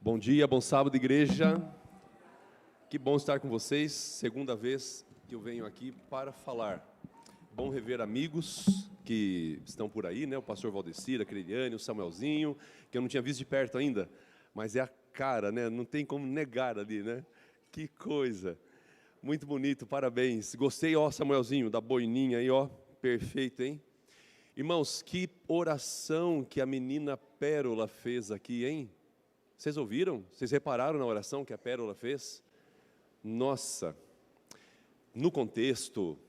Bom dia, bom sábado, igreja. Que bom estar com vocês. Segunda vez que eu venho aqui para falar. Bom rever amigos que estão por aí, né? O pastor Valdecir, a Creliane, o Samuelzinho, que eu não tinha visto de perto ainda, mas é a cara, né? Não tem como negar ali, né? Que coisa. Muito bonito, parabéns. Gostei, ó, Samuelzinho, da boininha aí, ó. Perfeito, hein? Irmãos, que oração que a menina Pérola fez aqui, hein? Vocês ouviram? Vocês repararam na oração que a Pérola fez? Nossa, no contexto,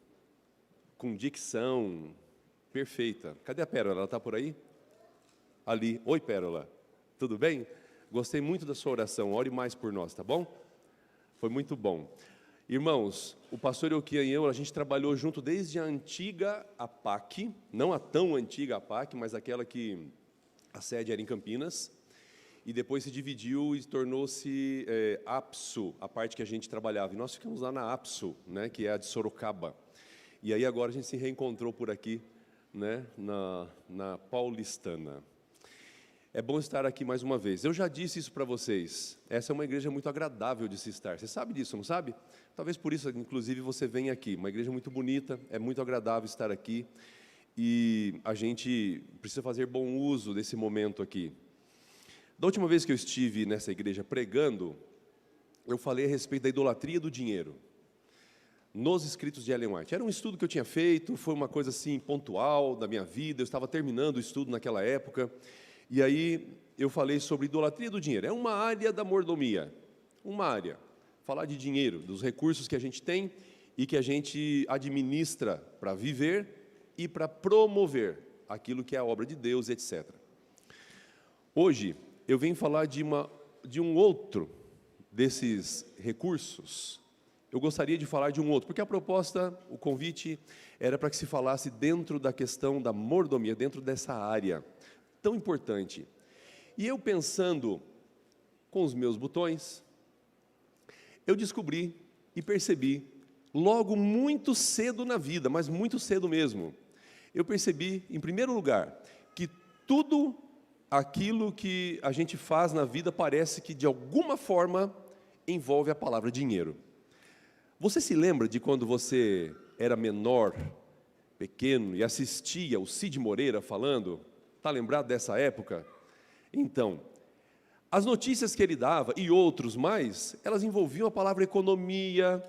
com dicção perfeita. Cadê a Pérola? Ela está por aí? Ali. Oi, Pérola. Tudo bem? Gostei muito da sua oração. Ore mais por nós, tá bom? Foi muito bom. Irmãos, o pastor Euquia e eu, a gente trabalhou junto desde a antiga APAC, não a tão antiga APAC, mas aquela que a sede era em Campinas, e depois se dividiu e tornou-se APSU, a parte que a gente trabalhava. E nós ficamos lá na APSU, né, que é a de Sorocaba. E aí agora a gente se reencontrou por aqui, né, na Paulistana. É bom estar aqui mais uma vez. Eu já disse isso para vocês. Essa é uma igreja muito agradável de se estar. Você sabe disso, não sabe? Talvez por isso, inclusive, você venha aqui. Uma igreja muito bonita, é muito agradável estar aqui. E a gente precisa fazer bom uso desse momento aqui. Da última vez que eu estive nessa igreja pregando, eu falei a respeito da idolatria do dinheiro. Nos escritos de Ellen White. Era um estudo que eu tinha feito, foi uma coisa assim pontual da minha vida. Eu estava terminando o estudo naquela época. E aí eu falei sobre idolatria do dinheiro. É uma área da mordomia, uma área. Falar de dinheiro, dos recursos que a gente tem e que a gente administra para viver e para promover aquilo que é a obra de Deus, etc. Hoje eu venho falar de um outro desses recursos. Eu gostaria de falar de um outro, porque a proposta, o convite, era para que se falasse dentro da questão da mordomia, dentro dessa área tão importante. E eu pensando com os meus botões, eu descobri e percebi, logo muito cedo na vida, mas muito cedo mesmo, eu percebi, em primeiro lugar, que tudo aquilo que a gente faz na vida parece que, de alguma forma, envolve a palavra dinheiro. Você se lembra de quando você era menor, pequeno, e assistia o Cid Moreira falando? Está lembrado dessa época? Então, as notícias que ele dava, e outros mais, elas envolviam a palavra economia,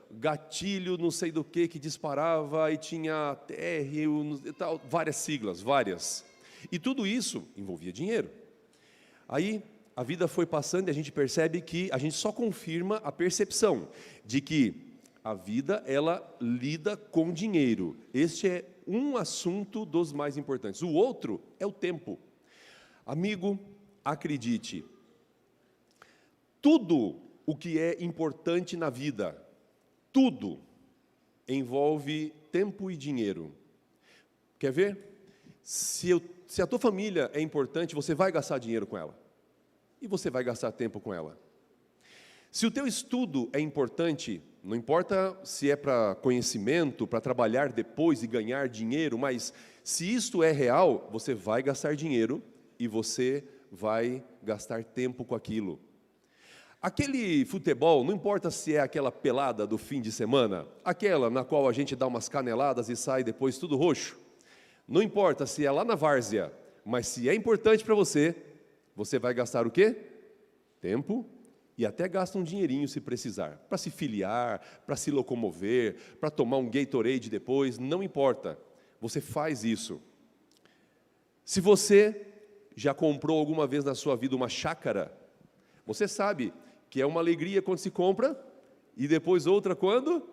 gatilho não sei do que disparava, e tinha TR, tal, várias siglas, várias. E tudo isso envolvia dinheiro. Aí, a vida foi passando e a gente percebe que a gente só confirma a percepção de que a vida, ela lida com dinheiro. Este é um assunto dos mais importantes. O outro é o tempo. Amigo, acredite, tudo o que é importante na vida, tudo envolve tempo e dinheiro. Quer ver? Se a tua família é importante, você vai gastar dinheiro com ela. E você vai gastar tempo com ela. Se o teu estudo é importante, não importa se é para conhecimento, para trabalhar depois e ganhar dinheiro, mas se isto é real, você vai gastar dinheiro e você vai gastar tempo com aquilo. Aquele futebol, não importa se é aquela pelada do fim de semana, aquela na qual a gente dá umas caneladas e sai depois tudo roxo. Não importa se é lá na várzea, mas se é importante para você, você vai gastar o quê? Tempo. E até gasta um dinheirinho se precisar, para se filiar, para se locomover, para tomar um Gatorade depois, não importa, você faz isso. Se você já comprou alguma vez na sua vida uma chácara, você sabe que é uma alegria quando se compra, e depois outra quando?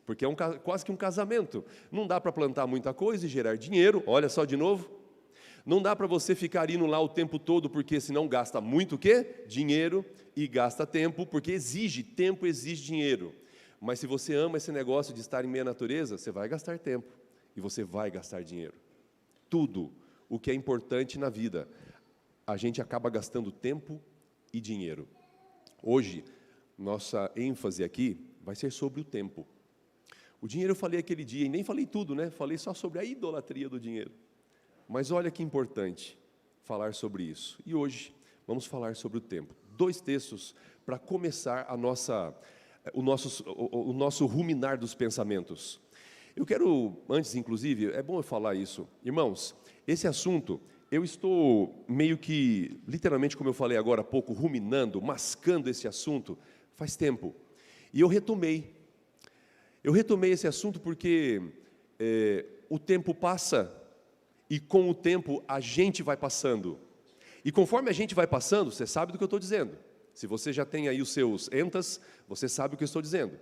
Porque é quase que um casamento. Não dá para plantar muita coisa e gerar dinheiro, olha só de novo. Não dá para você ficar indo lá o tempo todo, porque senão gasta muito o quê? Dinheiro, e gasta tempo, porque tempo exige dinheiro. Mas se você ama esse negócio de estar em meio à natureza, você vai gastar tempo, e você vai gastar dinheiro. Tudo o que é importante na vida, a gente acaba gastando tempo e dinheiro. Hoje, nossa ênfase aqui vai ser sobre o tempo. O dinheiro eu falei aquele dia, e nem falei tudo, né? Falei só sobre a idolatria do dinheiro. Mas olha que importante falar sobre isso. E hoje Vamos falar sobre o tempo. 2 textos para começar o nosso ruminar dos pensamentos. Eu quero, antes inclusive, é bom eu falar isso. Irmãos, esse assunto, eu estou meio que, literalmente como eu falei agora há pouco, ruminando, mascando esse assunto faz tempo. E eu retomei esse assunto porque o tempo passa e com o tempo a gente vai passando. E conforme a gente vai passando, você sabe do que eu estou dizendo. Se você já tem aí os seus entas, você sabe o que eu estou dizendo.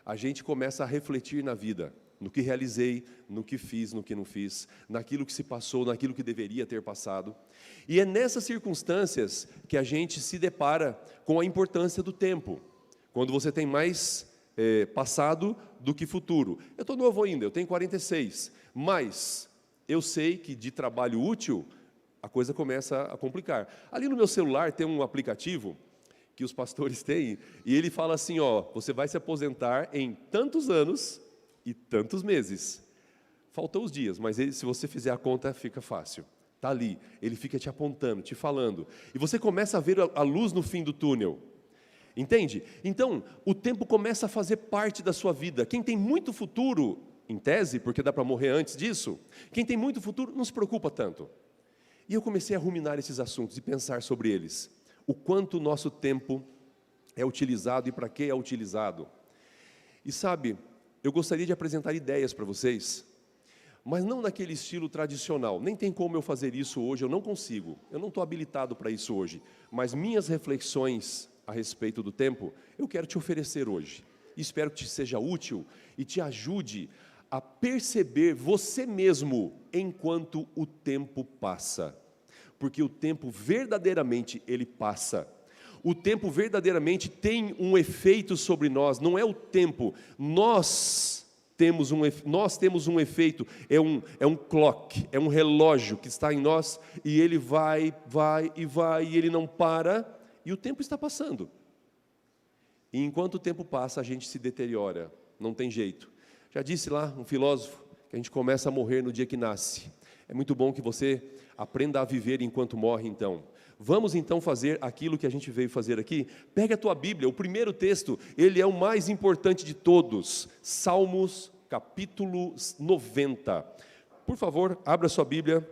A gente começa a refletir na vida, no que realizei, no que fiz, no que não fiz, naquilo que se passou, naquilo que deveria ter passado. E é nessas circunstâncias que a gente se depara com a importância do tempo. Quando você tem mais passado do que futuro. Eu estou novo ainda, eu tenho 46, mas eu sei que de trabalho útil a coisa começa a complicar. Ali no meu celular tem um aplicativo que os pastores têm, e ele fala assim, ó, você vai se aposentar em tantos anos e tantos meses. Faltam os dias, mas se você fizer a conta, fica fácil. Está ali, ele fica te apontando, te falando. E você começa a ver a luz no fim do túnel. Entende? Então, o tempo começa a fazer parte da sua vida. Quem tem muito futuro, em tese, porque dá para morrer antes disso, quem tem muito futuro não se preocupa tanto. E eu comecei a ruminar esses assuntos e pensar sobre eles. O quanto o nosso tempo é utilizado e para que é utilizado. E sabe, eu gostaria de apresentar ideias para vocês, mas não naquele estilo tradicional. Nem tem como eu fazer isso hoje, eu não consigo. Eu não estou habilitado para isso hoje. Mas minhas reflexões a respeito do tempo, eu quero te oferecer hoje. Espero que te seja útil e te ajude a perceber você mesmo enquanto o tempo passa. Porque o tempo verdadeiramente ele passa. O tempo verdadeiramente tem um efeito sobre nós, não é o tempo. Nós temos um efeito, é um clock, é um relógio que está em nós e ele vai e ele não para e o tempo está passando. E enquanto o tempo passa, a gente se deteriora, não tem jeito. Já disse lá um filósofo que a gente começa a morrer no dia que nasce. É muito bom que você aprenda a viver enquanto morre, então. Vamos, então, fazer aquilo que a gente veio fazer aqui? Pega a tua Bíblia, o primeiro texto, ele é o mais importante de todos. Salmos, capítulo 90. Por favor, abra sua Bíblia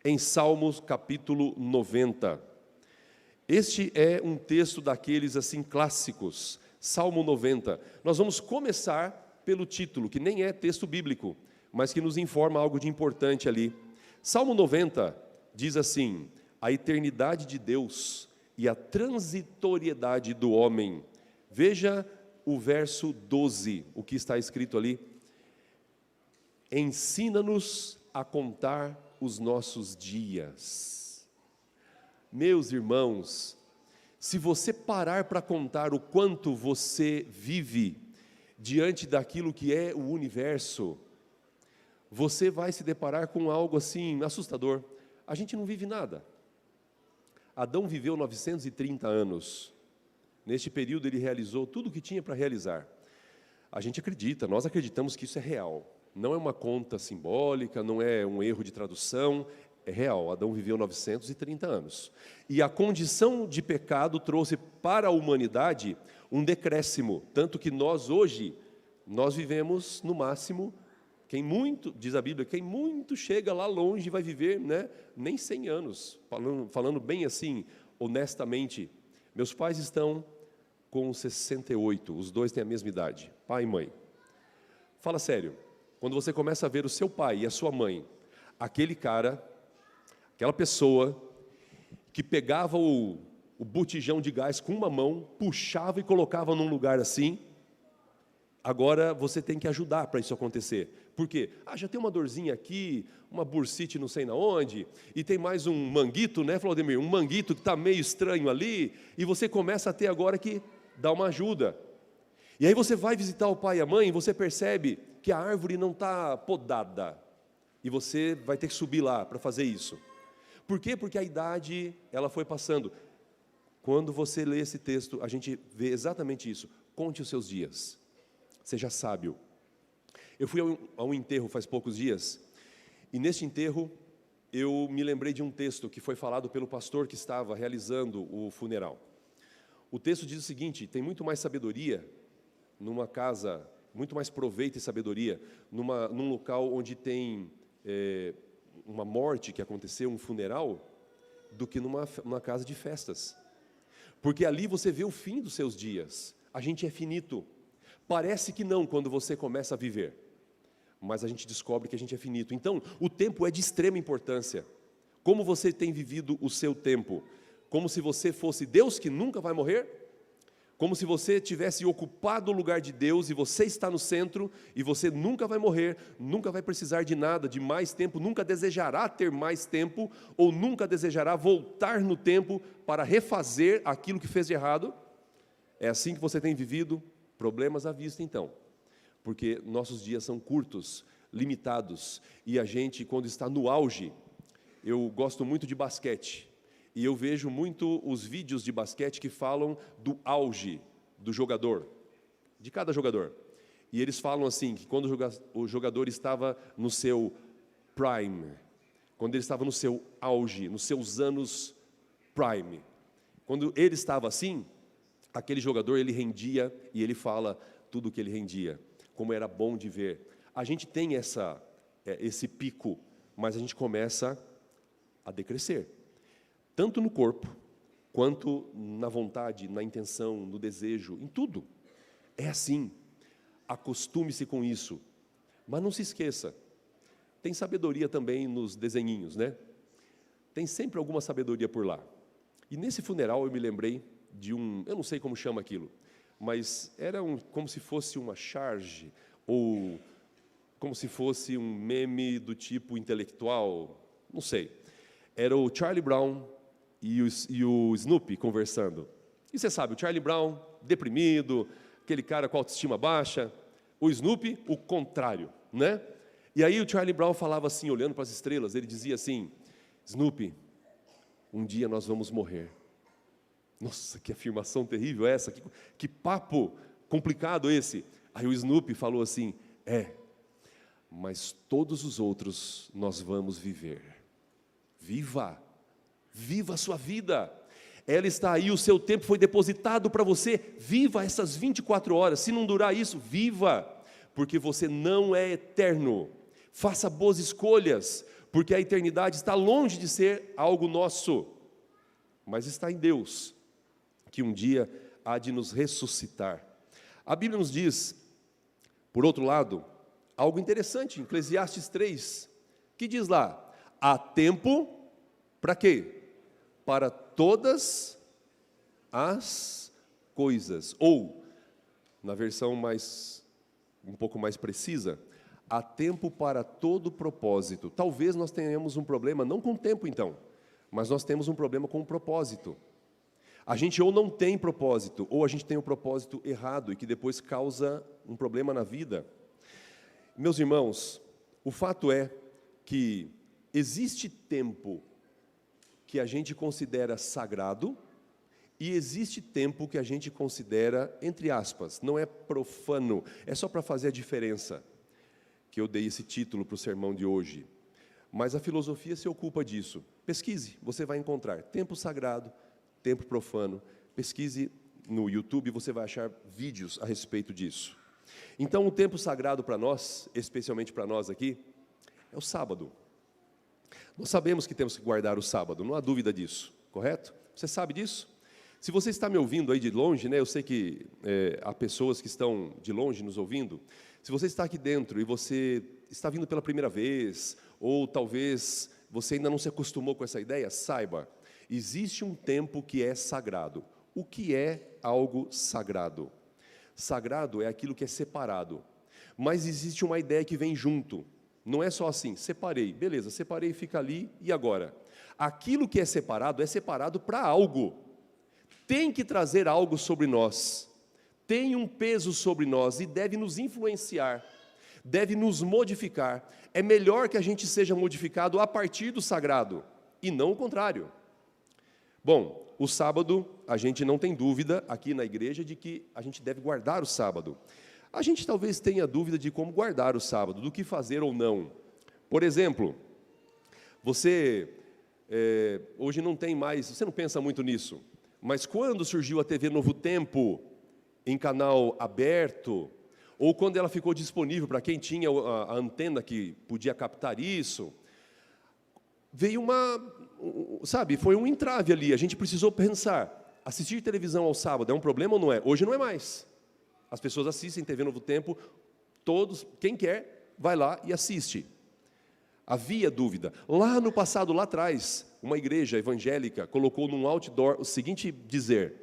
em Salmos, capítulo 90. Este é um texto daqueles, assim, clássicos. Salmo 90. Nós vamos começar pelo título, que nem é texto bíblico, mas que nos informa algo de importante ali. Salmo 90 diz assim: a eternidade de Deus e a transitoriedade do homem. Veja o verso 12, o que está escrito ali. Ensina-nos a contar os nossos dias. Meus irmãos, se você parar para contar o quanto você vive diante daquilo que é o universo, você vai se deparar com algo assim assustador. A gente não vive nada. Adão viveu 930 anos. Neste período ele realizou tudo o que tinha para realizar. A gente acredita, nós acreditamos que isso é real. Não é uma conta simbólica, não é um erro de tradução, é real. Adão viveu 930 anos. E a condição de pecado trouxe para a humanidade um decréscimo. Tanto que nós hoje, nós vivemos no máximo, quem muito, diz a Bíblia, quem muito chega lá longe vai viver, né, nem 100 anos. Falando bem assim, honestamente. Meus pais estão com 68, os dois têm a mesma idade, pai e mãe. Fala sério, quando você começa a ver o seu pai e a sua mãe, aquele cara, aquela pessoa que pegava o botijão de gás com uma mão, puxava e colocava num lugar assim, agora você tem que ajudar para isso acontecer. Por quê? Já tem uma dorzinha aqui, uma bursite não sei na onde, e tem mais um manguito, né, Claudemir? Um manguito que está meio estranho ali, e você começa a ter agora que dar uma ajuda. E aí você vai visitar o pai e a mãe, e você percebe que a árvore não está podada, e você vai ter que subir lá para fazer isso. Por quê? Porque a idade, ela foi passando. Quando você lê esse texto, a gente vê exatamente isso. Conte os seus dias. Seja sábio. Eu fui a um enterro faz poucos dias, e neste enterro, eu me lembrei de um texto que foi falado pelo pastor que estava realizando o funeral. O texto diz o seguinte: tem muito mais sabedoria numa casa, muito mais proveito e sabedoria num local onde tem uma morte que aconteceu, um funeral, do que numa casa de festas. Porque ali você vê o fim dos seus dias. A gente é finito. Parece que não quando você começa a viver, mas a gente descobre que a gente é finito. Então, o tempo é de extrema importância. Como você tem vivido o seu tempo? Como se você fosse Deus que nunca vai morrer? Como se você tivesse ocupado o lugar de Deus e você está no centro e você nunca vai morrer, nunca vai precisar de nada, de mais tempo, nunca desejará ter mais tempo ou nunca desejará voltar no tempo para refazer aquilo que fez de errado? É assim que você tem vivido? Problemas à vista, então. Porque nossos dias são curtos, limitados, e a gente, quando está no auge, eu gosto muito de basquete, e eu vejo muito os vídeos de basquete que falam do auge do jogador, de cada jogador. E eles falam assim, que quando o jogador estava no seu prime, quando ele estava no seu auge, nos seus anos prime, quando ele estava assim, aquele jogador, ele rendia, e ele fala tudo o que ele rendia, como era bom de ver. A gente tem esse pico, mas a gente começa a decrescer, tanto no corpo, quanto na vontade, na intenção, no desejo, em tudo. É assim, acostume-se com isso, mas não se esqueça, tem sabedoria também nos desenhinhos, né? Tem sempre alguma sabedoria por lá. E nesse funeral eu me lembrei de eu não sei como chama aquilo, mas era como se fosse uma charge, ou como se fosse um meme do tipo intelectual, não sei. Era o Charlie Brown e o Snoopy conversando. E você sabe, o Charlie Brown, deprimido, aquele cara com autoestima baixa, o Snoopy, o contrário, né? E aí o Charlie Brown falava assim, olhando para as estrelas, ele dizia assim: Snoopy, um dia nós vamos morrer. Nossa, que afirmação terrível essa, que papo complicado esse. Aí o Snoopy falou assim: mas todos os outros nós vamos viver. Viva a sua vida. Ela está aí, o seu tempo foi depositado para você. Viva essas 24 horas. Se não durar isso, viva, porque você não é eterno. Faça boas escolhas, porque a eternidade está longe de ser algo nosso, mas está em Deus, que um dia há de nos ressuscitar. A Bíblia nos diz, por outro lado, algo interessante, em Eclesiastes 3, que diz lá: há tempo para quê? Para todas as coisas. Ou, na versão um pouco mais precisa, há tempo para todo propósito. Talvez nós tenhamos um problema, não com o tempo então, mas nós temos um problema com o propósito. A gente ou não tem propósito, ou a gente tem um propósito errado e que depois causa um problema na vida. Meus irmãos, o fato é que existe tempo que a gente considera sagrado e existe tempo que a gente considera, entre aspas, não é profano, é só para fazer a diferença, que eu dei esse título para o sermão de hoje. Mas a filosofia se ocupa disso. Pesquise, você vai encontrar tempo sagrado, tempo profano. Pesquise no YouTube, você vai achar vídeos a respeito disso. Então, o tempo sagrado para nós, especialmente para nós aqui, é o sábado. Nós sabemos que temos que guardar o sábado, não há dúvida disso, correto? Você sabe disso? Se você está me ouvindo aí de longe, né, eu sei que há pessoas que estão de longe nos ouvindo. Se você está aqui dentro e você está vindo pela primeira vez, ou talvez você ainda não se acostumou com essa ideia, saiba, existe um tempo que é sagrado. O que é algo sagrado? Sagrado é aquilo que é separado, mas existe uma ideia que vem junto. Não é só assim, separei, beleza, separei, fica ali, e agora? Aquilo que é separado para algo. Tem que trazer algo sobre nós, tem um peso sobre nós e deve nos influenciar, deve nos modificar. É melhor que a gente seja modificado a partir do sagrado, e não o contrário. Bom, o sábado, a gente não tem dúvida aqui na igreja de que a gente deve guardar o sábado. A gente talvez tenha dúvida de como guardar o sábado, do que fazer ou não. Por exemplo, Hoje não tem mais, você não pensa muito nisso, mas quando surgiu a TV Novo Tempo, em canal aberto, ou quando ela ficou disponível para quem tinha a antena que podia captar isso, veio foi um entrave ali, a gente precisou pensar, assistir televisão ao sábado é um problema ou não é? Hoje não é mais. As pessoas assistem TV Novo Tempo, todos, quem quer, vai lá e assiste. Havia dúvida. Lá no passado, lá atrás, uma igreja evangélica colocou num outdoor o seguinte dizer: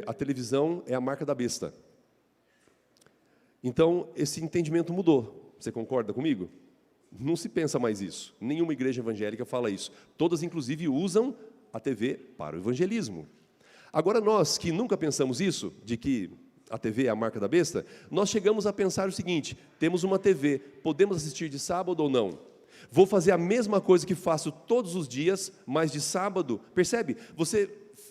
a televisão é a marca da besta. Então, esse entendimento mudou. Você concorda comigo? Não se pensa mais isso. Nenhuma igreja evangélica fala isso. Todas, inclusive, usam a TV para o evangelismo. Agora, nós que nunca pensamos isso, de que a TV é a marca da besta, nós chegamos a pensar o seguinte: temos uma TV, podemos assistir de sábado ou não? Vou fazer a mesma coisa que faço todos os dias, mas de sábado. Percebe?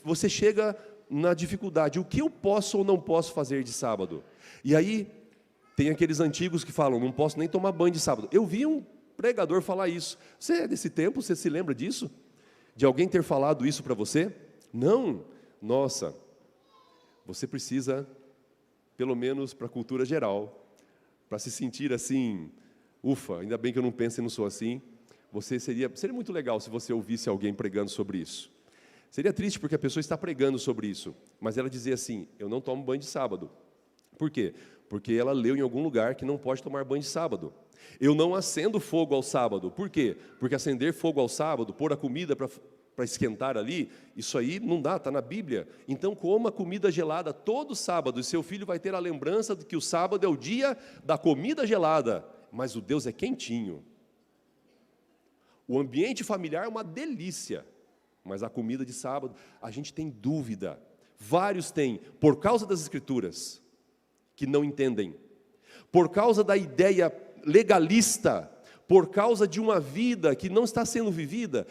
Você chega na dificuldade, o que eu posso ou não posso fazer de sábado? E aí, tem aqueles antigos que falam, não posso nem tomar banho de sábado. Eu vi um pregador falar isso. Você é desse tempo, você se lembra disso? De alguém ter falado isso para você? Não. Nossa, você precisa, pelo menos para a cultura geral, para se sentir assim, ufa, ainda bem que eu não penso e não sou assim, seria muito legal se você ouvisse alguém pregando sobre isso. Seria triste porque a pessoa está pregando sobre isso, mas ela dizia assim, eu não tomo banho de sábado. Por quê? Porque ela leu em algum lugar que não pode tomar banho de sábado. Eu não acendo fogo ao sábado. Por quê? Porque acender fogo ao sábado, pôr a comida para esquentar ali, isso aí não dá, está na Bíblia. Então coma comida gelada todo sábado, e seu filho vai ter a lembrança de que o sábado é o dia da comida gelada, mas o Deus é quentinho. O ambiente familiar é uma delícia, mas a comida de sábado, a gente tem dúvida. Vários têm, por causa das Escrituras, que não entendem, por causa da ideia legalista, por causa de uma vida que não está sendo vivida.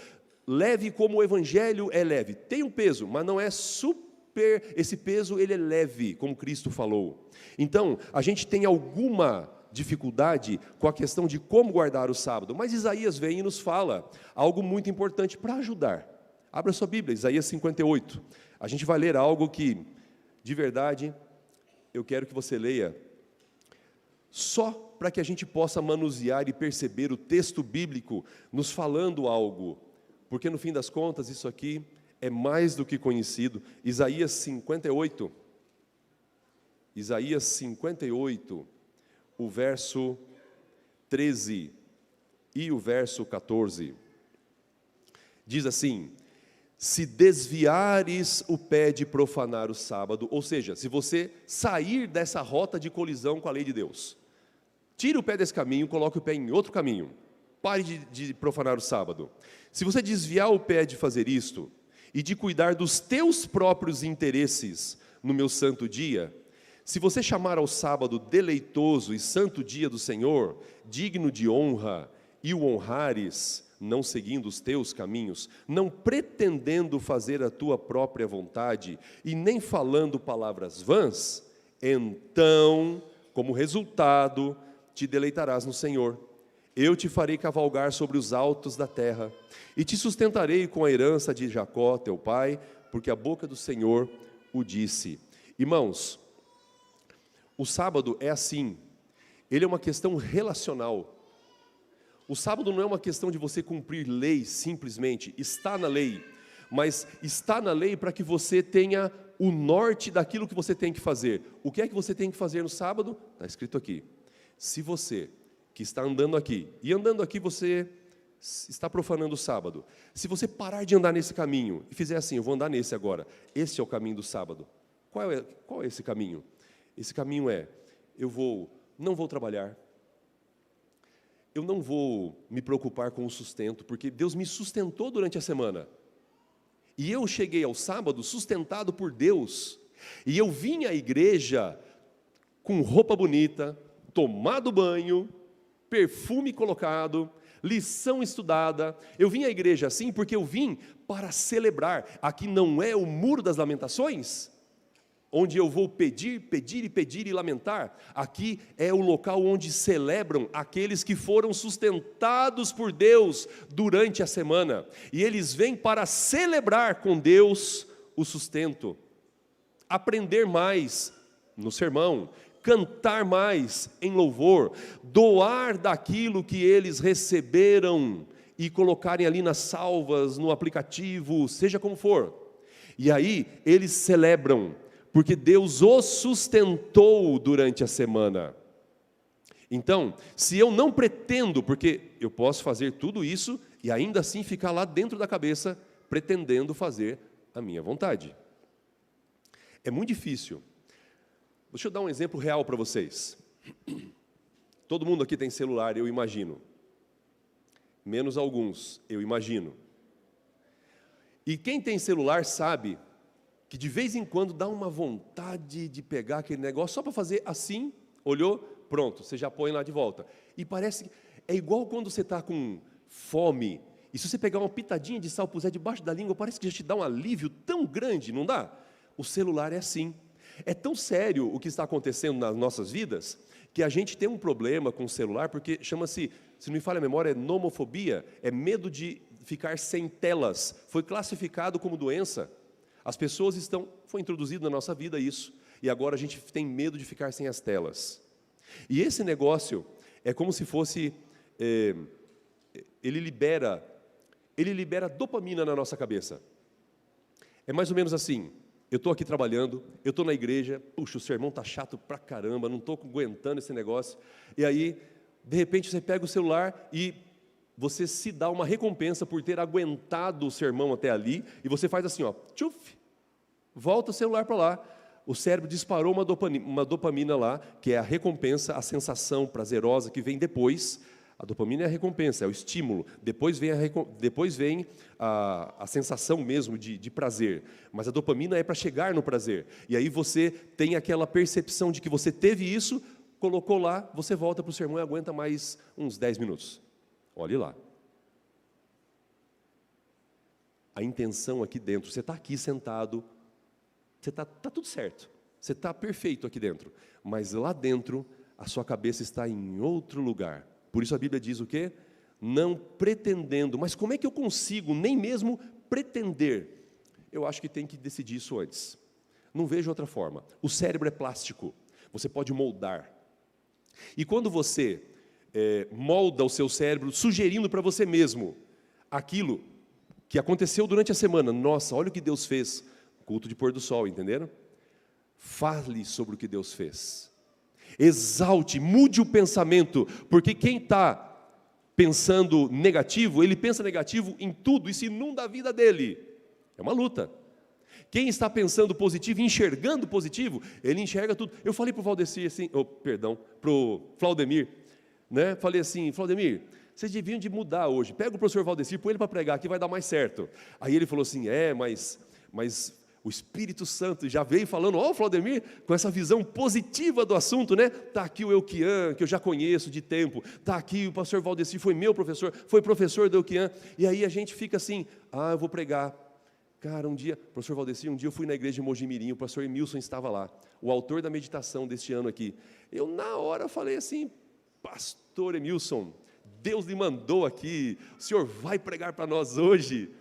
Leve como o evangelho é leve. Tem um peso, mas não é super, esse peso ele é leve, como Cristo falou. Então, a gente tem alguma dificuldade com a questão de como guardar o sábado, mas Isaías vem e nos fala algo muito importante para ajudar. Abra sua Bíblia, Isaías 58. A gente vai ler algo que, de verdade, eu quero que você leia, só para que a gente possa manusear e perceber o texto bíblico nos falando algo, porque no fim das contas isso aqui é mais do que conhecido. Isaías 58, o verso 13 e o verso 14, diz assim: se desviares o pé de profanar o sábado, ou seja, se você sair dessa rota de colisão com a lei de Deus, tire o pé desse caminho, coloque o pé em outro caminho, pare de profanar o sábado. Se você desviar o pé de fazer isto, e de cuidar dos teus próprios interesses no meu santo dia, se você chamar ao sábado deleitoso e santo dia do Senhor, digno de honra, e o honrares, não seguindo os teus caminhos, não pretendendo fazer a tua própria vontade, e nem falando palavras vãs, então, como resultado, te deleitarás no Senhor. Eu te farei cavalgar sobre os altos da terra, e te sustentarei com a herança de Jacó, teu pai, porque a boca do Senhor o disse. Irmãos, o sábado é assim, ele é uma questão relacional. O sábado não é uma questão de você cumprir lei simplesmente, está na lei, mas está na lei para que você tenha o norte daquilo que você tem que fazer. O que é que você tem que fazer no sábado? Está escrito aqui. Se você que está andando aqui, e andando aqui você está profanando o sábado, se você parar de andar nesse caminho e fizer assim, eu vou andar nesse agora, esse é o caminho do sábado. Qual é esse caminho? Esse caminho é, não vou trabalhar, eu não vou me preocupar com o sustento, porque Deus me sustentou durante a semana. E eu cheguei ao sábado sustentado por Deus. E eu vim à igreja com roupa bonita, tomado banho, perfume colocado, lição estudada. Eu vim à igreja assim porque eu vim para celebrar. Aqui não é o Muro das Lamentações? onde eu vou pedir, pedir e pedir e lamentar. Aqui é o local onde celebram aqueles que foram sustentados por Deus durante a semana. E eles vêm para celebrar com Deus o sustento, aprender mais no sermão, cantar mais em louvor, doar daquilo que eles receberam e colocarem ali nas salvas, no aplicativo, seja como for. E aí eles celebram, porque Deus os sustentou durante a semana. Então, se eu não pretendo, porque eu posso fazer tudo isso e ainda assim ficar lá dentro da cabeça, pretendendo fazer a minha vontade. É muito difícil. Deixa eu dar um exemplo real para vocês. Todo mundo aqui tem celular, eu imagino. Menos alguns, eu imagino. E quem tem celular sabe que de vez em quando dá uma vontade de pegar aquele negócio só para fazer assim, olhou, pronto, você já põe lá de volta. E parece que é igual quando você está com fome, e se você pegar uma pitadinha de sal e puser debaixo da língua, parece que já te dá um alívio tão grande, não dá? O celular é assim. É tão sério o que está acontecendo nas nossas vidas, que a gente tem um problema com o celular, porque chama-se, se não me falha a memória, é nomofobia, é medo de ficar sem telas. Foi classificado como doença. As pessoas foi introduzido na nossa vida isso, e agora a gente tem medo de ficar sem as telas. E esse negócio é como se fosse, ele libera dopamina na nossa cabeça. É mais ou menos assim, eu estou aqui trabalhando, eu estou na igreja, puxa, o sermão está chato pra caramba, não estou aguentando esse negócio, e aí, de repente, você pega o celular e você se dá uma recompensa por ter aguentado o sermão até ali, e você faz assim, ó, tchuf, volta o celular para lá. O cérebro disparou uma dopamina lá, que é a recompensa, a sensação prazerosa que vem depois. A dopamina é a recompensa, é o estímulo. Depois vem a sensação mesmo de prazer. Mas a dopamina é para chegar no prazer. E aí você tem aquela percepção de que você teve isso, colocou lá, você volta para o sermão e aguenta mais uns 10 minutos. Olhe lá. A intenção aqui dentro, você está aqui sentado, está tudo certo, você está perfeito aqui dentro, mas lá dentro a sua cabeça está em outro lugar. Por isso a Bíblia diz o quê? Não pretendendo. Mas como é que eu consigo nem mesmo pretender? Eu acho que tem que decidir isso antes. Não vejo outra forma. O cérebro é plástico, você pode moldar. E quando você molda o seu cérebro, sugerindo para você mesmo aquilo que aconteceu durante a semana, nossa, olha o que Deus fez, culto de pôr do sol, entenderam? Fale sobre o que Deus fez. Exalte, mude o pensamento, porque quem está pensando negativo, ele pensa negativo em tudo, isso inunda a vida dele. É uma luta. Quem está pensando positivo, enxergando positivo, ele enxerga tudo. Eu falei para o Valdecir assim, para o Claudemir, né? Falei assim, Claudemir, vocês deviam de mudar hoje, pega o professor Valdecir, põe ele para pregar, que vai dar mais certo. Aí ele falou assim, mas o Espírito Santo já veio falando, Claudemir, com essa visão positiva do assunto, né? Está aqui o Euquian, que eu já conheço de tempo, está aqui o pastor Valdecir, foi meu professor, foi professor do Euquian, e aí a gente fica assim, eu vou pregar. Cara, professor Valdecir, um dia eu fui na igreja de Mojimirim, o pastor Emilson estava lá, o autor da meditação deste ano aqui. Eu, na hora, falei assim, pastor Emilson, Deus lhe mandou aqui, o senhor vai pregar para nós hoje,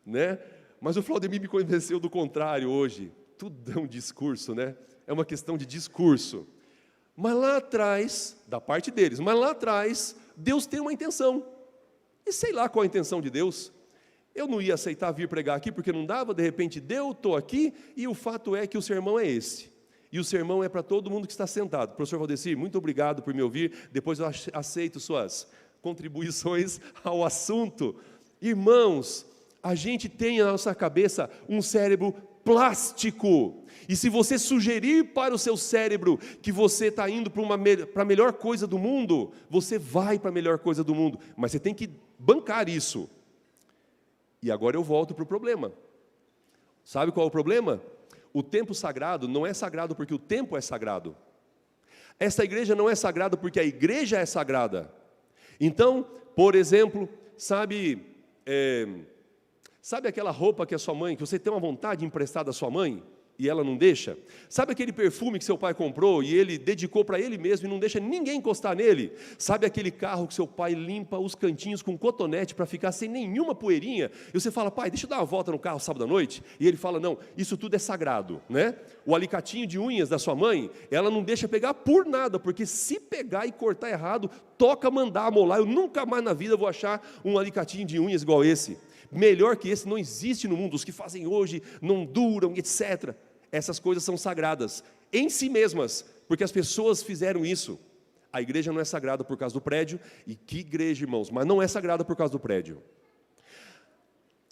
né? Mas o Claudemir me convenceu do contrário hoje. Tudo é um discurso, né? É uma questão de discurso. Mas lá atrás, da parte deles, mas lá atrás, Deus tem uma intenção. E sei lá qual a intenção de Deus. Eu não ia aceitar vir pregar aqui porque não dava, de repente deu, estou aqui, e o fato é que o sermão é esse. E o sermão é para todo mundo que está sentado. Professor Valdecir, muito obrigado por me ouvir. Depois eu aceito suas contribuições ao assunto. Irmãos, a gente tem na nossa cabeça um cérebro plástico. E se você sugerir para o seu cérebro que você está indo para a melhor coisa do mundo, você vai para a melhor coisa do mundo. Mas você tem que bancar isso. E agora eu volto para o problema. Sabe qual é o problema? O tempo sagrado não é sagrado porque o tempo é sagrado. Essa igreja não é sagrada porque a igreja é sagrada. Então, por exemplo, sabe aquela roupa que a sua mãe, que você tem uma vontade de emprestar da sua mãe? e ela não deixa? Sabe aquele perfume que seu pai comprou e ele dedicou para ele mesmo e não deixa ninguém encostar nele? Sabe aquele carro que seu pai limpa os cantinhos com cotonete para ficar sem nenhuma poeirinha? E você fala, pai, deixa eu dar uma volta no carro sábado à noite? E ele fala, não, isso tudo é sagrado, né? O alicatinho de unhas da sua mãe, ela não deixa pegar por nada, porque se pegar e cortar errado, toca mandar amolar. Eu nunca mais na vida vou achar um alicatinho de unhas igual esse. Melhor que esse não existe no mundo. Os que fazem hoje não duram, etc. Essas coisas são sagradas em si mesmas, porque as pessoas fizeram isso. A igreja não é sagrada por causa do prédio, e que igreja, irmãos, mas não é sagrada por causa do prédio.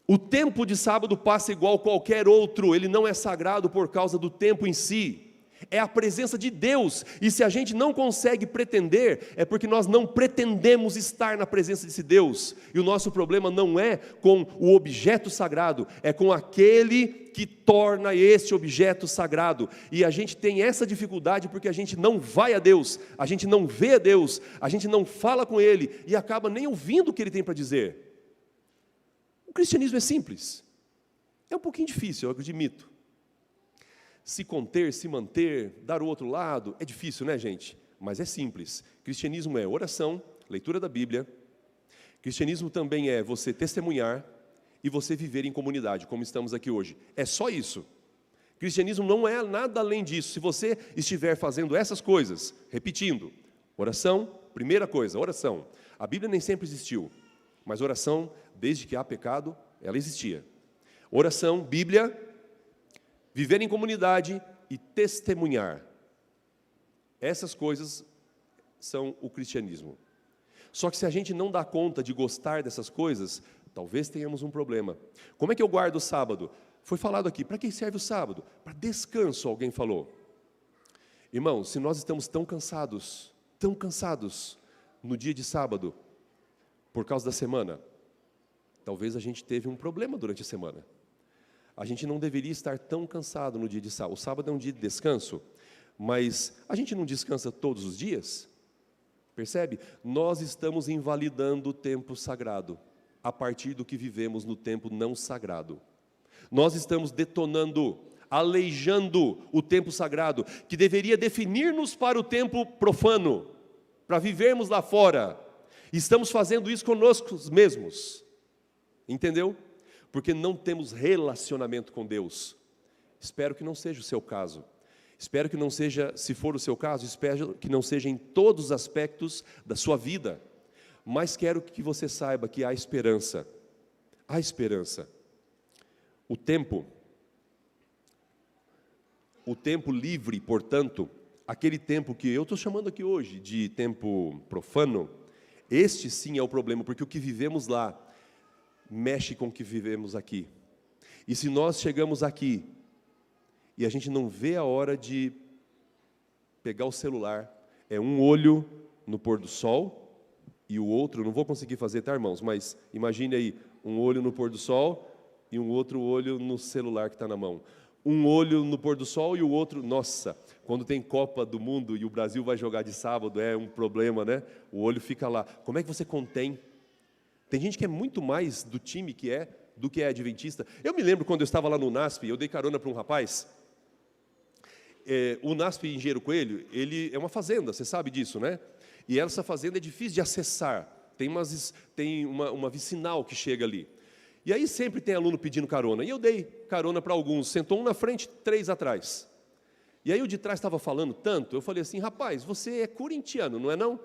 O tempo de sábado passa igual qualquer outro, ele não é sagrado por causa do tempo em si. É a presença de Deus, e se a gente não consegue pretender, é porque nós não pretendemos estar na presença desse Deus, e o nosso problema não é com o objeto sagrado, é com aquele que torna este objeto sagrado, e a gente tem essa dificuldade porque a gente não vai a Deus, a gente não vê a Deus, a gente não fala com Ele, e acaba nem ouvindo o que Ele tem para dizer. O cristianismo é simples, é um pouquinho difícil, eu admito. Se conter, se manter, dar o outro lado, é difícil, né, gente? Mas é simples. Cristianismo é oração, leitura da Bíblia. Cristianismo também é você testemunhar e você viver em comunidade, como estamos aqui hoje. É só isso. Cristianismo não é nada além disso. Se você estiver fazendo essas coisas, repetindo, oração, primeira coisa, oração. A Bíblia nem sempre existiu, mas oração, desde que há pecado, ela existia. Oração, Bíblia, viver em comunidade e testemunhar. Essas coisas são o cristianismo. Só que se a gente não dá conta de gostar dessas coisas, talvez tenhamos um problema. Como é que eu guardo o sábado? Foi falado aqui, para que serve o sábado? Para descanso, alguém falou. Irmãos, se nós estamos tão cansados no dia de sábado, por causa da semana, talvez a gente teve um problema durante a semana. A gente não deveria estar tão cansado no dia de sábado. O sábado é um dia de descanso, mas a gente não descansa todos os dias? Percebe? Nós estamos invalidando o tempo sagrado, a partir do que vivemos no tempo não sagrado. Nós estamos detonando, aleijando o tempo sagrado, que deveria definir-nos para o tempo profano, para vivermos lá fora. Estamos fazendo isso conosco mesmos. Entendeu? Porque não temos relacionamento com Deus. Espero que não seja o seu caso. Espero que não seja, se for o seu caso, espero que não seja em todos os aspectos da sua vida. Mas quero que você saiba que há esperança. Há esperança. O tempo livre, portanto, aquele tempo que eu estou chamando aqui hoje de tempo profano, este sim é o problema, porque o que vivemos lá mexe com o que vivemos aqui. E se nós chegamos aqui e a gente não vê a hora de pegar o celular, é um olho no pôr do sol e o outro, não vou conseguir fazer, tá, irmãos? Mas imagine aí, um olho no pôr do sol e um outro olho no celular que está na mão. Um olho no pôr do sol e o outro, nossa, quando tem Copa do Mundo e o Brasil vai jogar de sábado, é um problema, né? O olho fica lá. Como é que você contém? Tem gente que é muito mais do time do que é adventista. Eu me lembro quando eu estava lá no NASP, eu dei carona para um rapaz. O NASP em Engenheiro Coelho, ele é uma fazenda, você sabe disso, né? E essa fazenda é difícil de acessar. Tem uma vicinal que chega ali. E aí sempre tem aluno pedindo carona. E eu dei carona para alguns. Sentou um na frente, 3 atrás. E aí o de trás estava falando tanto, eu falei assim, rapaz, você é corintiano, não é não?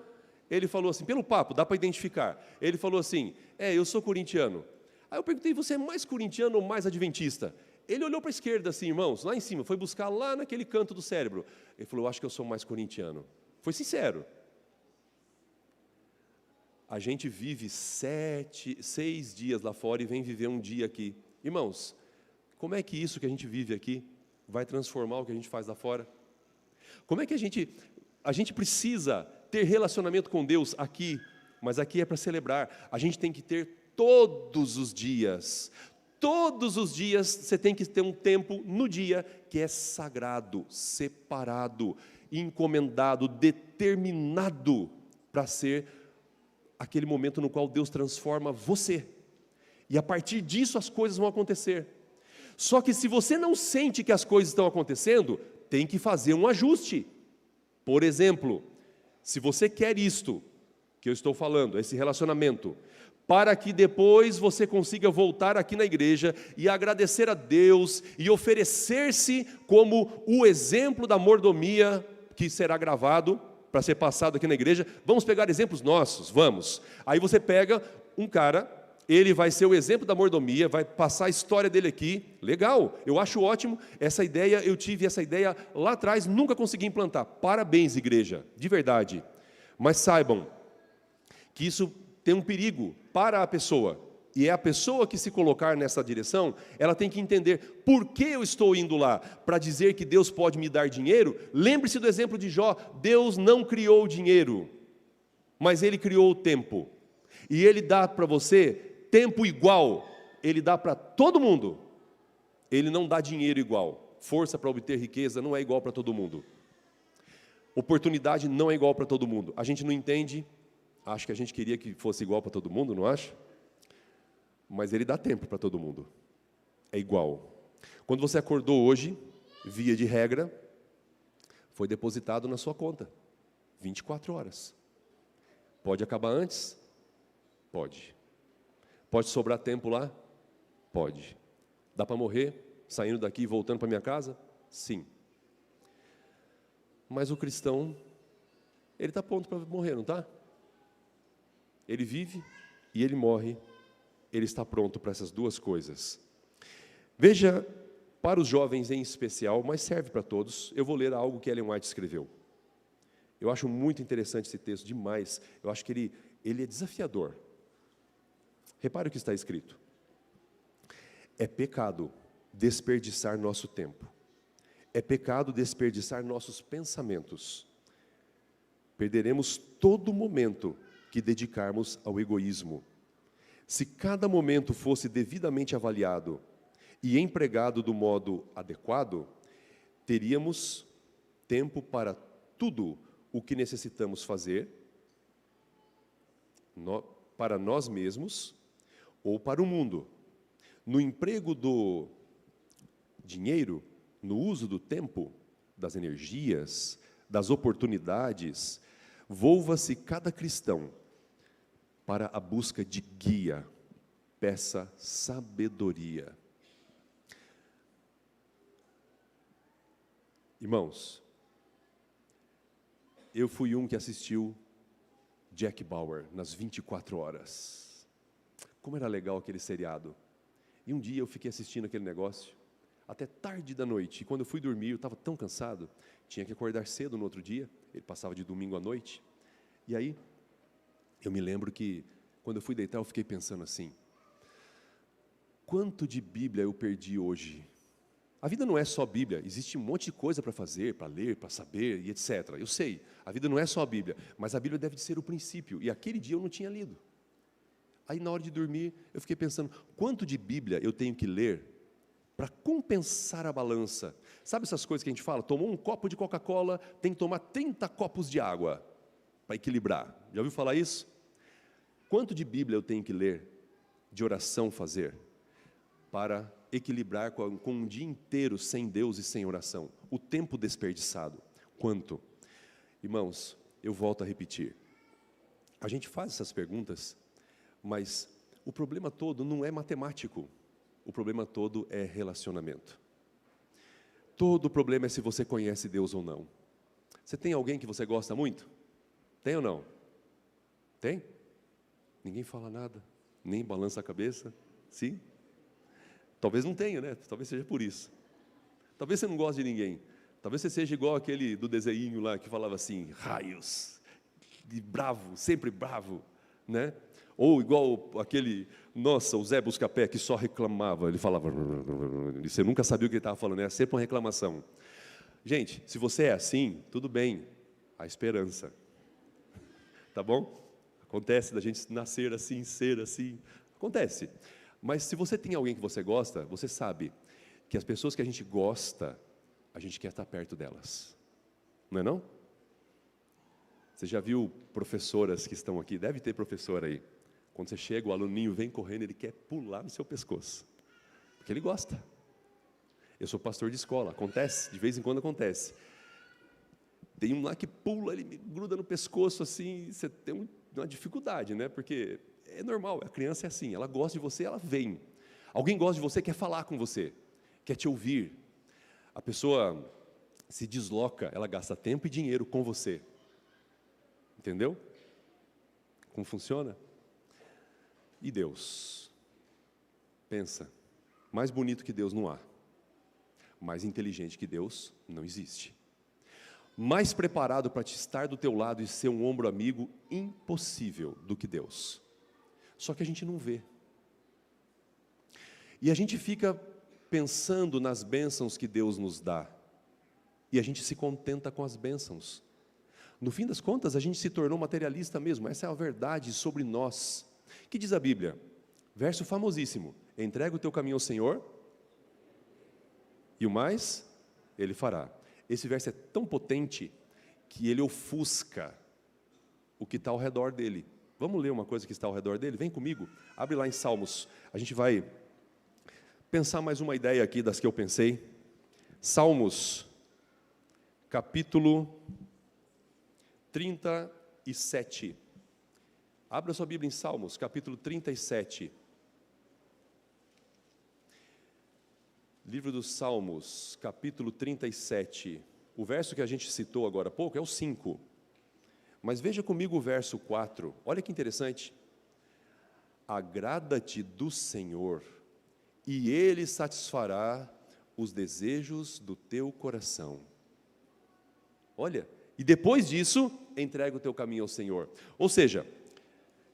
Ele falou assim, pelo papo, dá para identificar. Ele falou assim, eu sou corintiano. Aí eu perguntei, você é mais corintiano ou mais adventista? Ele olhou para a esquerda assim, irmãos, lá em cima, foi buscar lá naquele canto do cérebro. Ele falou, eu acho que eu sou mais corintiano. Foi sincero. A gente vive 6 dias lá fora e vem viver um dia aqui. Irmãos, como é que isso que a gente vive aqui vai transformar o que a gente faz lá fora? Como é que a gente precisa ter relacionamento com Deus aqui, mas aqui é para celebrar. A gente tem que ter todos os dias. Todos os dias você tem que ter um tempo no dia que é sagrado, separado, encomendado, determinado para ser aquele momento no qual Deus transforma você. E a partir disso as coisas vão acontecer. Só que se você não sente que as coisas estão acontecendo, tem que fazer um ajuste. Por exemplo, se você quer isto que eu estou falando, esse relacionamento, para que depois você consiga voltar aqui na igreja e agradecer a Deus e oferecer-se como o exemplo da mordomia que será gravado para ser passado aqui na igreja. Vamos pegar exemplos nossos, vamos. Aí você pega um cara, ele vai ser o exemplo da mordomia, vai passar a história dele aqui. Legal, eu acho ótimo. Essa ideia, eu tive essa ideia lá atrás, nunca consegui implantar. Parabéns, igreja, de verdade. Mas saibam que isso tem um perigo para a pessoa. E é a pessoa que se colocar nessa direção, ela tem que entender por que eu estou indo lá. Para dizer que Deus pode me dar dinheiro? Lembre-se do exemplo de Jó. Deus não criou o dinheiro, mas Ele criou o tempo. E Ele dá para você tempo igual. Ele dá para todo mundo. Ele não dá dinheiro igual. Força para obter riqueza não é igual para todo mundo. Oportunidade não é igual para todo mundo. A gente não entende. Acho que a gente queria que fosse igual para todo mundo, não acha? Mas Ele dá tempo para todo mundo. É igual. Quando você acordou hoje, via de regra, foi depositado na sua conta. 24 horas. Pode acabar antes? Pode. Pode sobrar tempo lá? Pode. Dá para morrer saindo daqui e voltando para minha casa? Sim. Mas o cristão, ele está pronto para morrer, não está? Ele vive e ele morre. Ele está pronto para essas duas coisas. Veja, para os jovens em especial, mas serve para todos, eu vou ler algo que Ellen White escreveu. Eu acho muito interessante esse texto, demais. Eu acho que ele é desafiador. Repare o que está escrito. É pecado desperdiçar nosso tempo. É pecado desperdiçar nossos pensamentos. Perderemos todo momento que dedicarmos ao egoísmo. Se cada momento fosse devidamente avaliado e empregado do modo adequado, teríamos tempo para tudo o que necessitamos fazer, para nós mesmos ou para o mundo. No emprego do dinheiro, no uso do tempo, das energias, das oportunidades, volva-se cada cristão para a busca de guia, peça sabedoria. Irmãos, eu fui um que assistiu Jack Bauer nas 24 horas. Como era legal aquele seriado. E um dia eu fiquei assistindo aquele negócio, até tarde da noite. E quando eu fui dormir, eu estava tão cansado, tinha que acordar cedo no outro dia, ele passava de domingo à noite. E aí, eu me lembro que, quando eu fui deitar, eu fiquei pensando assim, quanto de Bíblia eu perdi hoje? A vida não é só Bíblia, existe um monte de coisa para fazer, para ler, para saber e etc. Eu sei, a vida não é só a Bíblia, mas a Bíblia deve ser o princípio. E aquele dia eu não tinha lido. Aí na hora de dormir, eu fiquei pensando, quanto de Bíblia eu tenho que ler para compensar a balança? Sabe essas coisas que a gente fala? Tomou um copo de Coca-Cola, tem que tomar 30 copos de água para equilibrar. Já ouviu falar isso? Quanto de Bíblia eu tenho que ler, de oração fazer, para equilibrar com um dia inteiro sem Deus e sem oração? O tempo desperdiçado. Quanto? Irmãos, eu volto a repetir. A gente faz essas perguntas, mas o problema todo não é matemático. O problema todo é relacionamento. Todo o problema é se você conhece Deus ou não. Você tem alguém que você gosta muito? Tem ou não? Tem? Ninguém fala nada, nem balança a cabeça. Sim? Talvez não tenha, né? Talvez seja por isso. Talvez você não goste de ninguém. Talvez você seja igual aquele do desenho lá que falava assim, raios, de bravo, sempre bravo, né? Ou igual aquele, nossa, o Zé Buscapé, que só reclamava, ele falava, você nunca sabia o que ele estava falando, era sempre uma reclamação. Gente, se você é assim, tudo bem, há esperança. Tá bom? Acontece da gente nascer assim, ser assim, acontece. Mas se você tem alguém que você gosta, você sabe que as pessoas que a gente gosta, a gente quer estar perto delas. Não é não? Você já viu professoras que estão aqui? Deve ter professor aí. Quando você chega, o aluninho vem correndo, ele quer pular no seu pescoço. Porque ele gosta. Eu sou pastor de escola, acontece, de vez em quando acontece. Tem um lá que pula, ele me gruda no pescoço assim, você tem uma dificuldade, né? Porque é normal, a criança é assim, ela gosta de você, ela vem. Alguém gosta de você, quer falar com você, quer te ouvir. A pessoa se desloca, ela gasta tempo e dinheiro com você. Entendeu? Como funciona? E Deus? Pensa, mais bonito que Deus não há. Mais inteligente que Deus não existe. Mais preparado para te estar do teu lado e ser um ombro amigo impossível do que Deus. Só que a gente não vê. E a gente fica pensando nas bênçãos que Deus nos dá. E a gente se contenta com as bênçãos. No fim das contas, a gente se tornou materialista mesmo. Essa é a verdade sobre nós. O que diz a Bíblia? Verso famosíssimo. Entrega o teu caminho ao Senhor, e o mais, Ele fará. Esse verso é tão potente, que ele ofusca o que está ao redor dele. Vamos ler uma coisa que está ao redor dele? Vem comigo, abre lá em Salmos. A gente vai pensar mais uma ideia aqui das que eu pensei. Salmos, capítulo 37. Abra sua Bíblia em Salmos, capítulo 37. Livro dos Salmos, capítulo 37. O verso que a gente citou agora há pouco é o 5. Mas veja comigo o verso 4. Olha que interessante. Agrada-te do Senhor, e Ele satisfará os desejos do teu coração. Olha, e depois disso, entrega o teu caminho ao Senhor. Ou seja,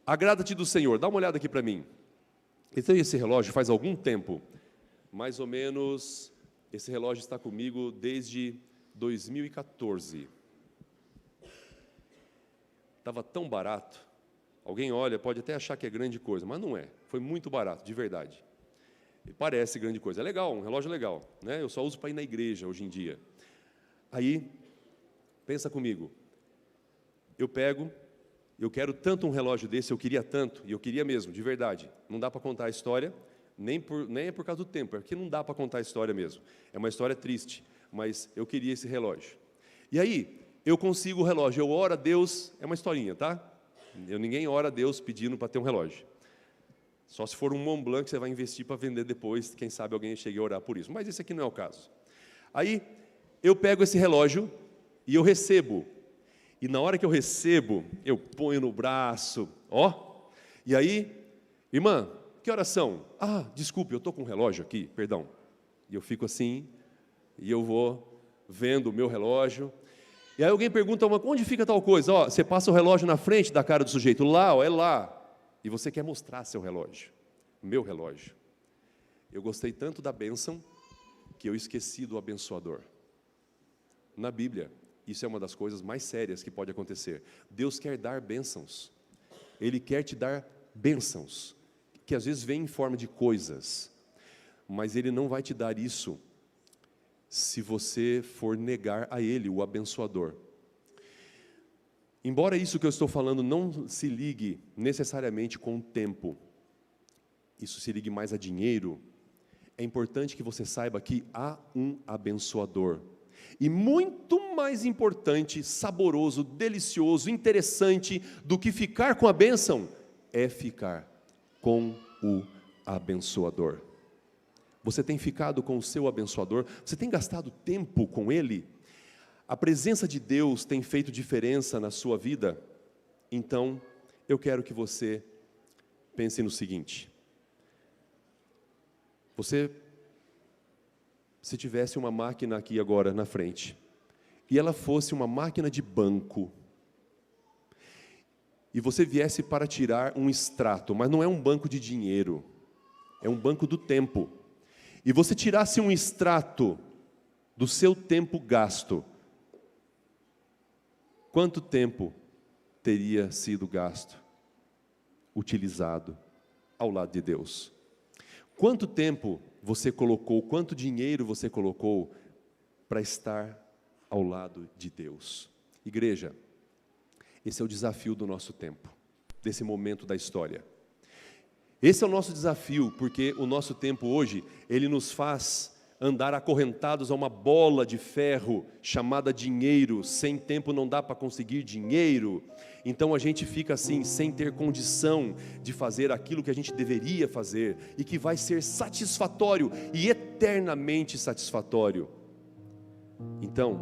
agrada-te do Senhor. Dá uma olhada aqui para mim. Eu tenho esse relógio faz algum tempo. Mais ou menos, esse relógio está comigo desde 2014. Estava tão barato. Alguém olha, pode até achar que é grande coisa, mas não é. Foi muito barato, de verdade. E parece grande coisa. É legal, um relógio legal, né? Eu só uso para ir na igreja hoje em dia. Aí, pensa comigo. Eu quero tanto um relógio desse, eu queria tanto, e eu queria mesmo, de verdade. Não dá para contar a história. Nem é por causa do tempo, é porque não dá para contar a história mesmo. É uma história triste, mas eu queria esse relógio. E aí, eu consigo o relógio, eu oro a Deus, é uma historinha, tá? Ninguém ora a Deus pedindo para ter um relógio. Só se for um Mont Blanc que você vai investir para vender depois, quem sabe alguém chegue a orar por isso. Mas esse aqui não é o caso. Aí, eu pego esse relógio e eu recebo. E na hora que eu recebo, eu ponho no braço, ó. E aí, irmã, que horas são? Ah, desculpe, eu estou com um relógio aqui, perdão. E eu fico assim, e eu vou vendo o meu relógio. E aí alguém pergunta, onde fica tal coisa? Ó, você passa o relógio na frente da cara do sujeito, lá, ó, é lá. E você quer mostrar seu relógio, meu relógio. Eu gostei tanto da bênção, que eu esqueci do abençoador. Na Bíblia, isso é uma das coisas mais sérias que pode acontecer. Deus quer dar bênçãos. Ele quer te dar bênçãos, que às vezes vem em forma de coisas, mas Ele não vai te dar isso se você for negar a Ele, o abençoador. Embora isso que eu estou falando não se ligue necessariamente com o tempo, isso se ligue mais a dinheiro, é importante que você saiba que há um abençoador. E muito mais importante, saboroso, delicioso, interessante do que ficar com a bênção, é ficar com o abençoador. Você tem ficado com o seu abençoador? Você tem gastado tempo com ele? A presença de Deus tem feito diferença na sua vida? Então, eu quero que você pense no seguinte. Se tivesse uma máquina aqui agora na frente, e ela fosse uma máquina de banco, e você viesse para tirar um extrato, mas não é um banco de dinheiro, é um banco do tempo, e você tirasse um extrato do seu tempo gasto, quanto tempo teria sido gasto, utilizado ao lado de Deus? Quanto tempo você colocou, quanto dinheiro você colocou para estar ao lado de Deus? Igreja, esse é o desafio do nosso tempo, desse momento da história. Esse é o nosso desafio, porque o nosso tempo hoje, ele nos faz andar acorrentados a uma bola de ferro chamada dinheiro. Sem tempo não dá para conseguir dinheiro. Então a gente fica assim, sem ter condição de fazer aquilo que a gente deveria fazer e que vai ser satisfatório e eternamente satisfatório. Então,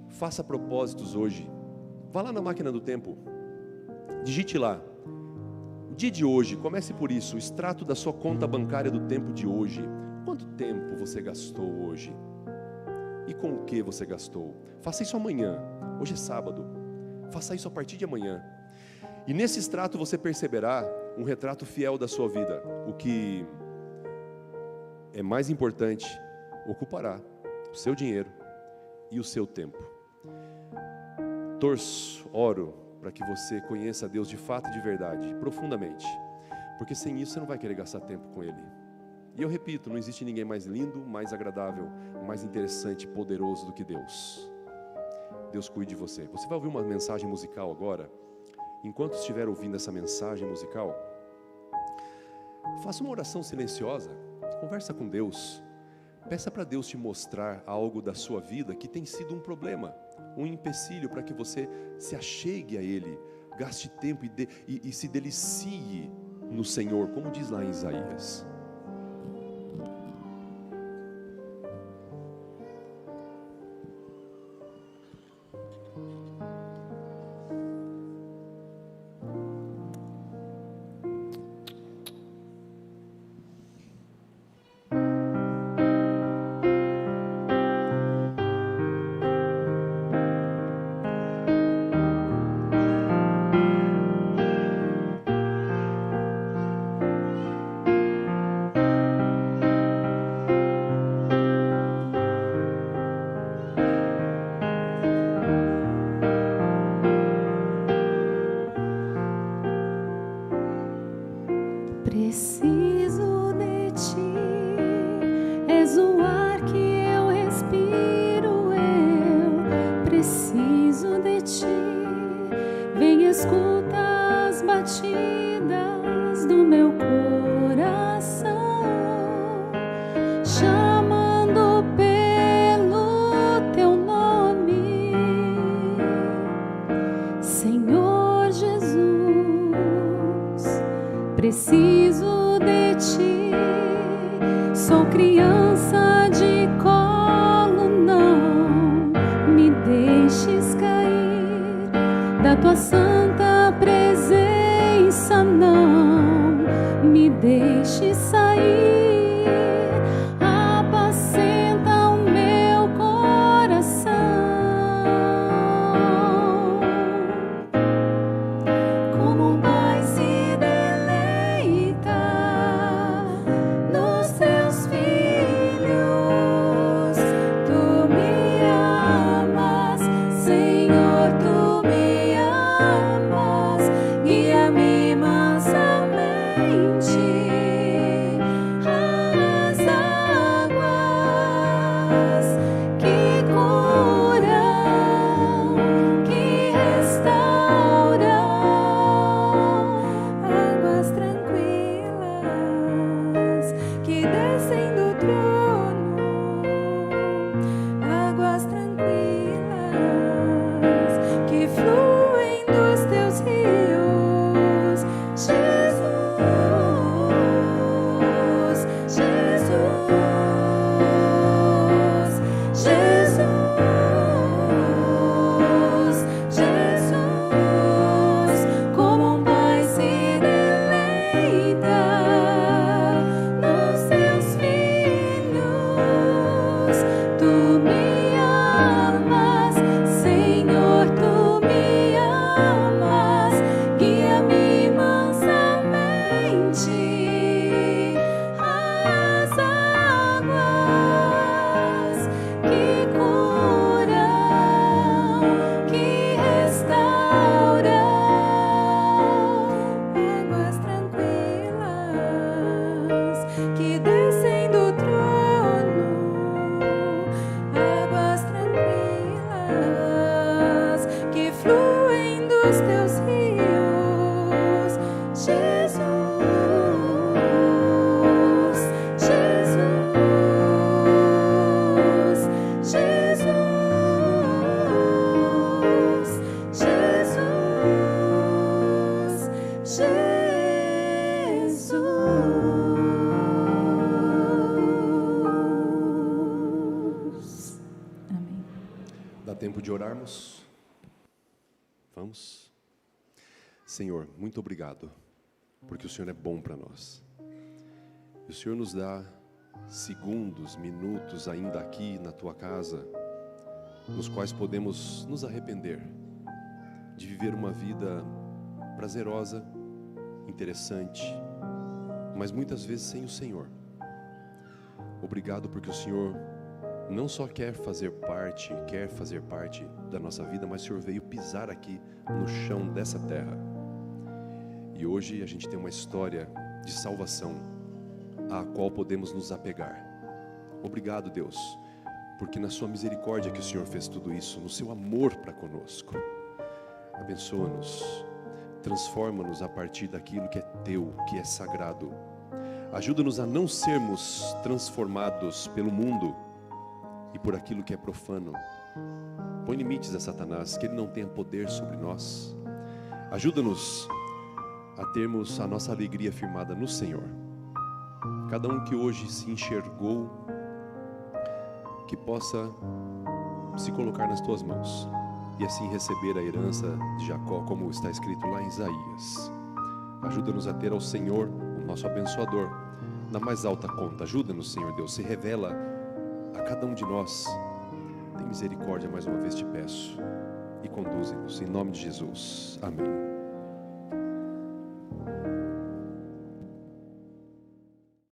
faça propósitos hoje. Vá lá na máquina do tempo, digite lá, o dia de hoje, comece por isso, o extrato da sua conta bancária do tempo de hoje. Quanto tempo você gastou hoje? E com o que você gastou? Faça isso amanhã, hoje é sábado, faça isso a partir de amanhã. E nesse extrato você perceberá um retrato fiel da sua vida. O que é mais importante, ocupará o seu dinheiro e o seu tempo. Torço, oro para que você conheça Deus de fato e de verdade, profundamente, porque sem isso você não vai querer gastar tempo com Ele. E eu repito, não existe ninguém mais lindo, mais agradável, mais interessante, poderoso do que Deus. Deus cuide de você. Você vai ouvir uma mensagem musical agora. Enquanto estiver ouvindo essa mensagem musical, faça uma oração silenciosa, conversa com Deus. Peça para Deus te mostrar algo da sua vida que tem sido um problema, um empecilho para que você se achegue a Ele, gaste tempo e se delicie no Senhor, como diz lá em Isaías. Preciso de ti, és o ar que eu respiro, eu preciso de ti. Vem, escuta as batidas do meu coração, chamando pelo teu nome, Senhor Jesus. Preciso de ti, sou criança de colo, não me deixes cair da tua santa presença, não me deixes sair. Apacenta o meu coração, como um pai se deleita nos teus filhos. Tu me amas, Senhor, tu me amas, guia-me mansamente às águas que curam, que restauram, águas tranquilas que descem do trono, águas tranquilas que fluem dos teus rios. Jesus, Jesus, tempo de orarmos? Vamos? Senhor, muito obrigado, porque o Senhor é bom para nós. E o Senhor nos dá segundos, minutos ainda aqui na Tua casa, nos quais podemos nos arrepender de viver uma vida prazerosa, interessante, mas muitas vezes sem o Senhor. Obrigado porque o Senhor não só quer fazer parte da nossa vida, mas o Senhor veio pisar aqui no chão dessa terra. E hoje a gente tem uma história de salvação à qual podemos nos apegar. Obrigado, Deus, porque na sua misericórdia que o Senhor fez tudo isso, no seu amor para conosco. Abençoa-nos, transforma-nos a partir daquilo que é teu, que é sagrado. Ajuda-nos a não sermos transformados pelo mundo e por aquilo que é profano. Põe limites a Satanás, que ele não tenha poder sobre nós. Ajuda-nos a termos a nossa alegria firmada no Senhor. Cada um que hoje se enxergou, que possa se colocar nas tuas mãos e assim receber a herança de Jacó, como está escrito lá em Isaías. Ajuda-nos a ter ao Senhor, o nosso abençoador, na mais alta conta. Ajuda-nos, Senhor Deus, se revela a cada um de nós. Tem misericórdia, mais uma vez te peço, e conduze-nos em nome de Jesus. Amém.